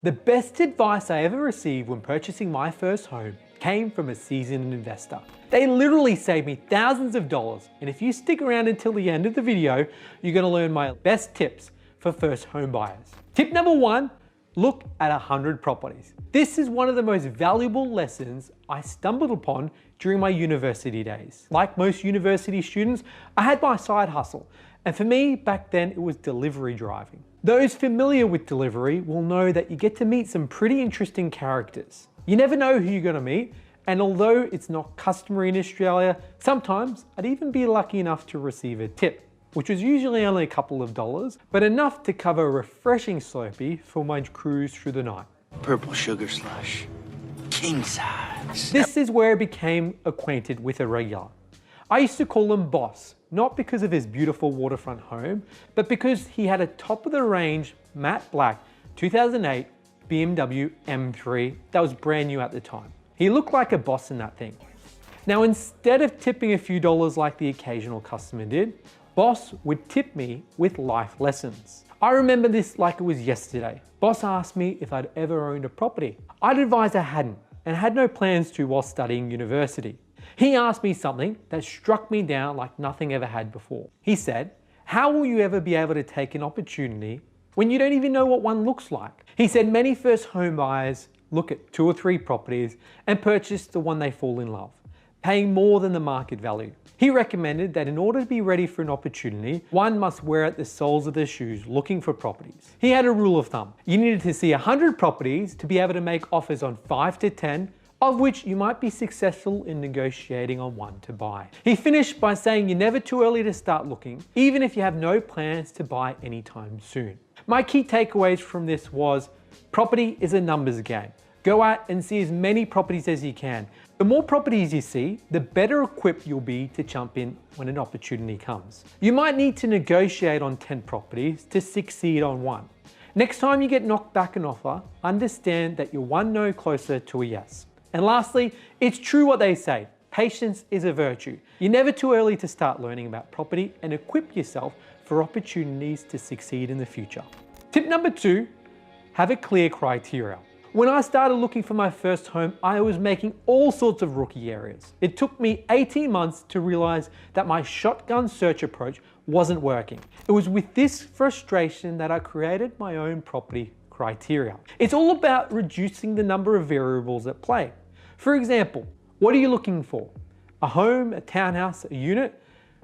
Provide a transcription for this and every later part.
The best advice I ever received when purchasing my first home came from a seasoned investor. They literally saved me thousands of dollars, and if you stick around until the end of the video, you're going to learn my best tips for first home buyers. Tip number one, look at 100 properties. This is one of the most valuable lessons I stumbled upon during my university days. Like most university students, I had my side hustle, and for me back then it was delivery driving. Those familiar with delivery will know that you get to meet some pretty interesting characters. You never know who you're going to meet, and although it's not customary in Australia, sometimes I'd even be lucky enough to receive a tip, which was usually only a couple of dollars, but enough to cover a refreshing Slurpee for my cruise through the night. Purple sugar slush, king size. This is where I became acquainted with a regular. I used to call him Boss, not because of his beautiful waterfront home, but because he had a top-of-the-range matte black 2008 BMW M3 that was brand new at the time. He looked like a boss in that thing. Now, instead of tipping a few dollars like the occasional customer did, Boss would tip me with life lessons. I remember this like it was yesterday. Boss asked me if I'd ever owned a property. I'd advised I hadn't and had no plans to while studying university. He asked me something that struck me down like nothing ever had before. He said, "How will you ever be able to take an opportunity when you don't even know what one looks like?" He said many first home buyers look at 2 or 3 properties and purchase the one they fall in love, paying more than the market value. He recommended that in order to be ready for an opportunity, one must wear out the soles of their shoes looking for properties. He had a rule of thumb. You needed to see 100 properties to be able to make offers on 5 to 10, of which you might be successful in negotiating on one to buy. He finished by saying you're never too early to start looking, even if you have no plans to buy anytime soon. My key takeaways from this was, property is a numbers game. Go out and see as many properties as you can. The more properties you see, the better equipped you'll be to jump in when an opportunity comes. You might need to negotiate on 10 properties to succeed on one. Next time you get knocked back an offer, understand that you're one no closer to a yes. And lastly, it's true what they say, patience is a virtue. You're never too early to start learning about property and equip yourself for opportunities to succeed in the future. Tip number 2, have a clear criteria. When I started looking for my first home, I was making all sorts of rookie areas. It took me 18 months to realize that my shotgun search approach wasn't working. It was with this frustration that I created my own property criteria. It's all about reducing the number of variables at play. For example, what are you looking for? A home, a townhouse, a unit?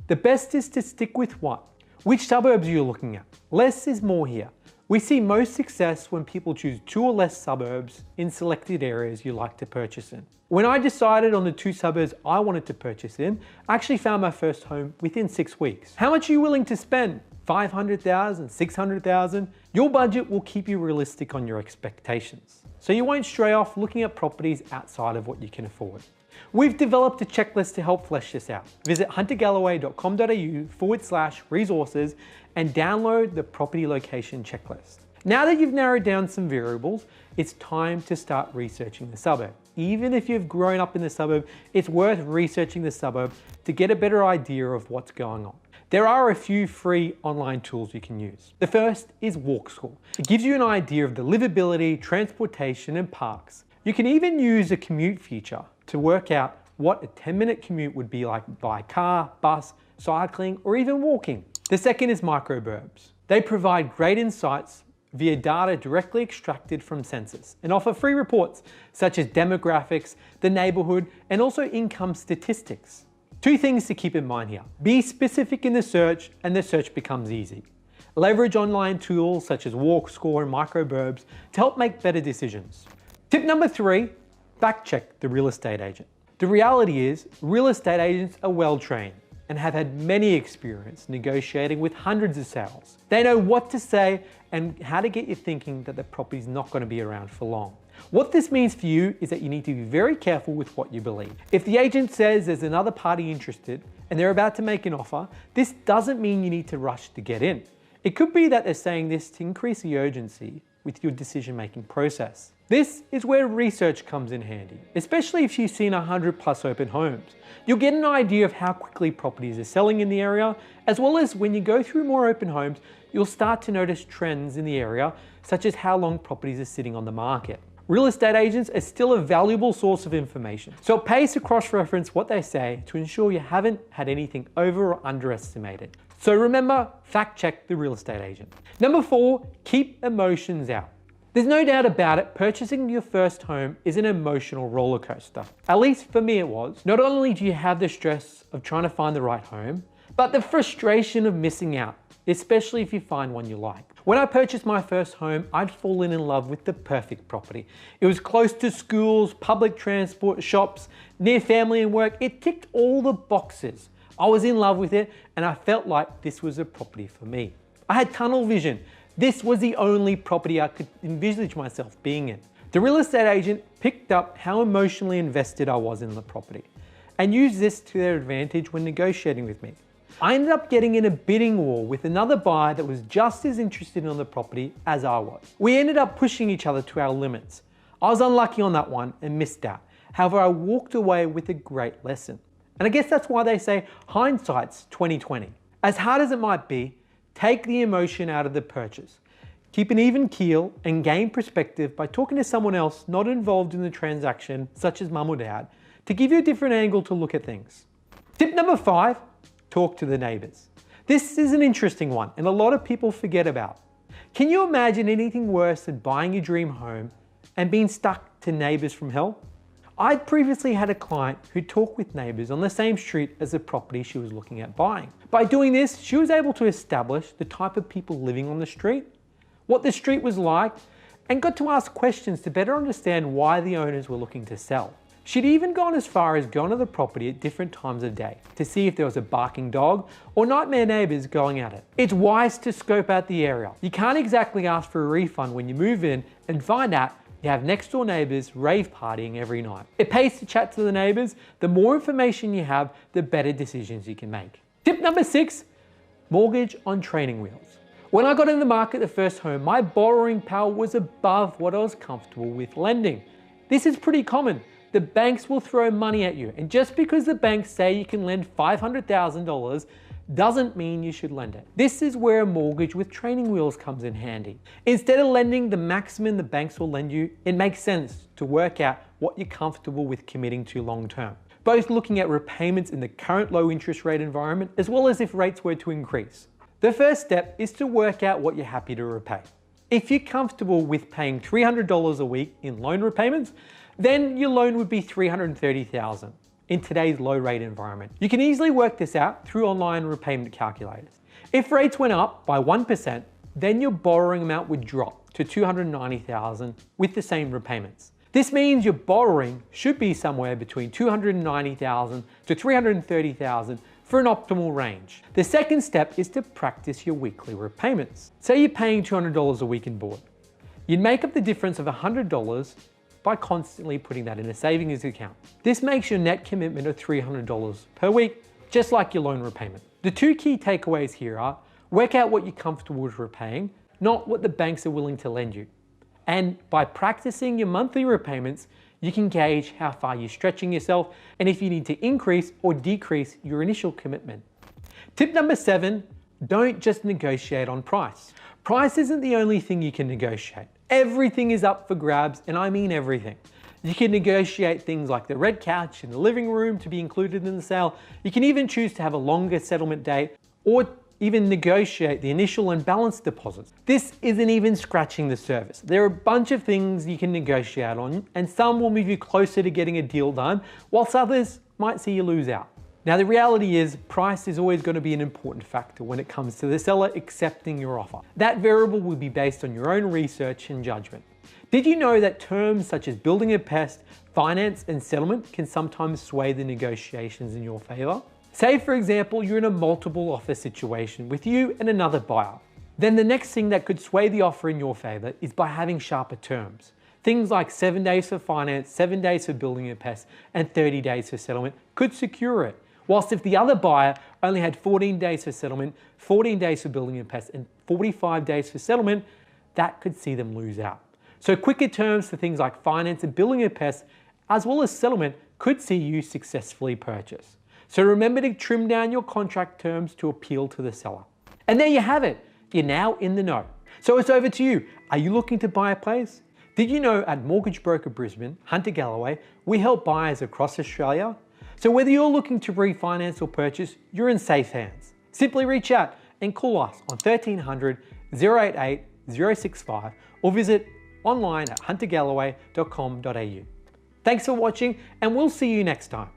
The best is to stick with one. Which suburbs are you looking at? Less is more here. We see most success when people choose 2 or less suburbs in selected areas you like to purchase in. When I decided on the 2 suburbs I wanted to purchase in, I actually found my first home within 6 weeks. How much are you willing to spend? $500,000, $600,000? Your budget will keep you realistic on your expectations, so you won't stray off looking at properties outside of what you can afford. We've developed a checklist to help flesh this out. Visit huntergalloway.com.au/resources and download the property location checklist. Now that you've narrowed down some variables, it's time to start researching the suburb. Even if you've grown up in the suburb, it's worth researching the suburb to get a better idea of what's going on. There are a few free online tools you can use. The first is Walk Score. It gives you an idea of the livability, transportation, and parks. You can even use a commute feature to work out what a 10-minute commute would be like by car, bus, cycling, or even walking. The second is Microburbs. They provide great insights via data directly extracted from census and offer free reports such as demographics, the neighborhood, and also income statistics. 2 things to keep in mind here. Be specific in the search and the search becomes easy. Leverage online tools such as Walk Score and Microburbs to help make better decisions. Tip number 3, fact check the real estate agent. The reality is, real estate agents are well trained and have had many experience negotiating with hundreds of sales. They know what to say and how to get you thinking that the property's not going to be around for long. What this means for you is that you need to be very careful with what you believe. If the agent says there's another party interested and they're about to make an offer, this doesn't mean you need to rush to get in. It could be that they're saying this to increase the urgency with your decision-making process. This is where research comes in handy, especially if you've seen 100+ open homes. You'll get an idea of how quickly properties are selling in the area, as well as when you go through more open homes, you'll start to notice trends in the area, such as how long properties are sitting on the market. Real estate agents are still a valuable source of information, so it pays to cross-reference what they say to ensure you haven't had anything over or underestimated. So remember, fact check the real estate agent. Number 4, keep emotions out. There's no doubt about it, purchasing your first home is an emotional roller coaster. At least for me it was. Not only do you have the stress of trying to find the right home, but the frustration of missing out, especially if you find one you like. When I purchased my first home, I'd fallen in love with the perfect property. It was close to schools, public transport, shops, near family and work. It ticked all the boxes. I was in love with it and I felt like this was a property for me. I had tunnel vision. This was the only property I could envisage myself being in. The real estate agent picked up how emotionally invested I was in the property and used this to their advantage when negotiating with me. I ended up getting in a bidding war with another buyer that was just as interested in the property as I was. We ended up pushing each other to our limits. I was unlucky on that one and missed out. However, I walked away with a great lesson. And I guess that's why they say hindsight's 20/20. As hard as it might be, take the emotion out of the purchase. Keep an even keel and gain perspective by talking to someone else not involved in the transaction, such as mum or dad, to give you a different angle to look at things. Tip number 5, talk to the neighbors. This is an interesting one and a lot of people forget about. Can you imagine anything worse than buying your dream home and being stuck to neighbors from hell? I'd previously had a client who talked with neighbors on the same street as the property she was looking at buying. By doing this, she was able to establish the type of people living on the street, what the street was like, and got to ask questions to better understand why the owners were looking to sell. She'd even gone as far as going to the property at different times of day to see if there was a barking dog or nightmare neighbors going at it. It's wise to scope out the area. You can't exactly ask for a refund when you move in and find out you have next door neighbors rave partying every night. It pays to chat to the neighbors. The more information you have, the better decisions you can make. Tip number 6, mortgage on training wheels. When I got in the market the first home, my borrowing power was above what I was comfortable with lending. This is pretty common. The banks will throw money at you, and just because the banks say you can lend $500,000 doesn't mean you should lend it. This is where a mortgage with training wheels comes in handy. Instead of lending the maximum the banks will lend you, it makes sense to work out what you're comfortable with committing to long term. Both looking at repayments in the current low interest rate environment, as well as if rates were to increase. The first step is to work out what you're happy to repay. If you're comfortable with paying $300 a week in loan repayments, then your loan would be $330,000 in today's low rate environment. You can easily work this out through online repayment calculators. If rates went up by 1%, then your borrowing amount would drop to $290,000 with the same repayments. This means your borrowing should be somewhere between $290,000 to $330,000 for an optimal range. The second step is to practice your weekly repayments. Say you're paying $200 a week in board. You'd make up the difference of $100 by constantly putting that in a savings account. This makes your net commitment of $300 per week, just like your loan repayment. The two key takeaways here are, work out what you're comfortable with repaying, not what the banks are willing to lend you. And by practicing your monthly repayments, you can gauge how far you're stretching yourself and if you need to increase or decrease your initial commitment. Tip number 7, don't just negotiate on price. Price isn't the only thing you can negotiate. Everything is up for grabs, and I mean everything. You can negotiate things like the red couch in the living room to be included in the sale. You can even choose to have a longer settlement date or even negotiate the initial and balance deposits. This isn't even scratching the surface. There are a bunch of things you can negotiate on, and some will move you closer to getting a deal done, whilst others might see you lose out. Now, the reality is price is always going to be an important factor when it comes to the seller accepting your offer. That variable will be based on your own research and judgment. Did you know that terms such as building a pest, finance, and settlement can sometimes sway the negotiations in your favor? Say, for example, you're in a multiple offer situation with you and another buyer. Then the next thing that could sway the offer in your favor is by having sharper terms. Things like 7 days for finance, 7 days for building a pest, and 30 days for settlement could secure it. Whilst if the other buyer only had 14 days for settlement, 14 days for building a pest, and 45 days for settlement, that could see them lose out. So quicker terms for things like finance and building a pest, as well as settlement, could see you successfully purchase. So remember to trim down your contract terms to appeal to the seller. And there you have it. You're now in the know. So it's over to you. Are you looking to buy a place? Did you know at Mortgage Broker Brisbane, Hunter Galloway, we help buyers across Australia? So whether you're looking to refinance or purchase, you're in safe hands. Simply reach out and call us on 1300 088 065 or visit online at huntergalloway.com.au. Thanks for watching, and we'll see you next time.